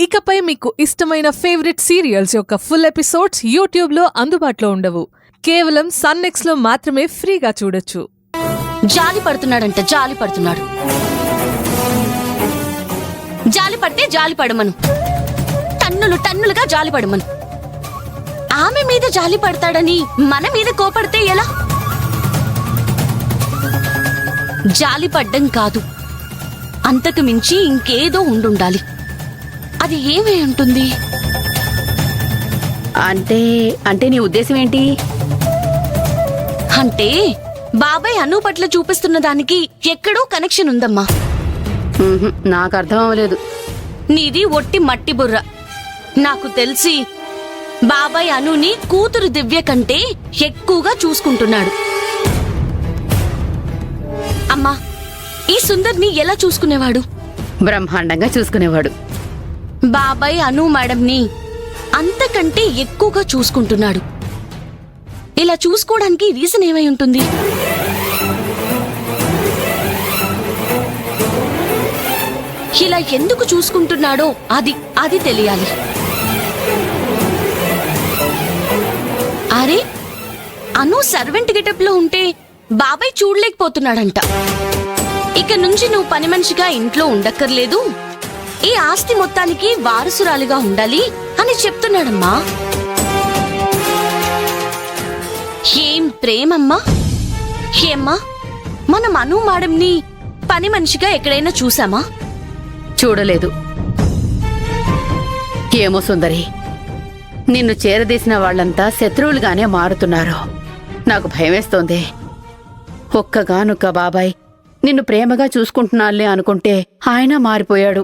ఇకపై మీకు ఇష్టమైన ఫేవరెట్ సీరియల్స్ యొక్క ఫుల్ ఎపిసోడ్స్ యూట్యూబ్లో అందుబాటులో ఉండవు. కేవలం సన్నెక్స్లో మాత్రమే ఫ్రీగా చూడొచ్చు. జాలి పడుతున్నాడంట, జాలి పడుతున్నాడు. జాలి పడితే జాలి పడమను, టన్నులు టన్నులుగా జాలి పడమను. ఆమె మీద జాలి పడతాడని మన మీద కోపడితే ఎలా? జాలి పడ్డం కాదు, అంతకు మించి ఇంకేదో ఉండుండాలి. అది ఏమై ఉంటుంది? అంటే నీ ఉద్దేశం ఏంటి? అంటే బాబాయ్ అను పట్ల చూపిస్తున్న దానికి ఎక్కడో కనెక్షన్ ఉందమ్మా. నాకు అర్థం అవ్వలేదు. నీది ఒట్టి మట్టి బుర్ర. నాకు తెలిసి బాబాయ్ అనుని కూతురు దివ్య కంటే ఎక్కువగా చూసుకుంటున్నాడు. అమ్మా, ఈ సుందర్ని ఎలా చూసుకునేవాడు? బ్రహ్మాండంగా చూసుకునేవాడు. బాబాయ్ అను మేడంని అంతకంటే ఎక్కువగా చూసుకుంటున్నాడు. ఇలా చూసుకోవడానికి రీజన్ ఏమై ఉంటుంది? ఇలా ఎందుకు చూసుకుంటున్నాడో అది తెలియాలి. అరే, అను సర్వెంట్ గెటప్ లో ఉంటే బాబాయ్ చూడలేకపోతున్నాడంట. ఇక నుంచి నువ్వు పని మనిషిగా ఇంట్లో ఉండక్కర్లేదు, ఈ ఆస్తి మొత్తానికి వారసురాలిగా ఉండాలి అని చెప్తున్నాడమ్మా. ఏం ప్రేమమ్మా! ఏమ్మా, మనం అను మేడంని పని మనిషిగా ఎక్కడైనా చూసామా? చూడలేదు. ఏమో సుందరి, నిన్ను చేరదీసిన వాళ్లంతా శత్రువులుగానే మారుతున్నారు. నాకు భయమేస్తోంది. ఒక్కగానొక్క బాబాయ్ నిన్ను ప్రేమగా చూసుకుంటున్నాళ్లే అనుకుంటే ఆయన మారిపోయాడు.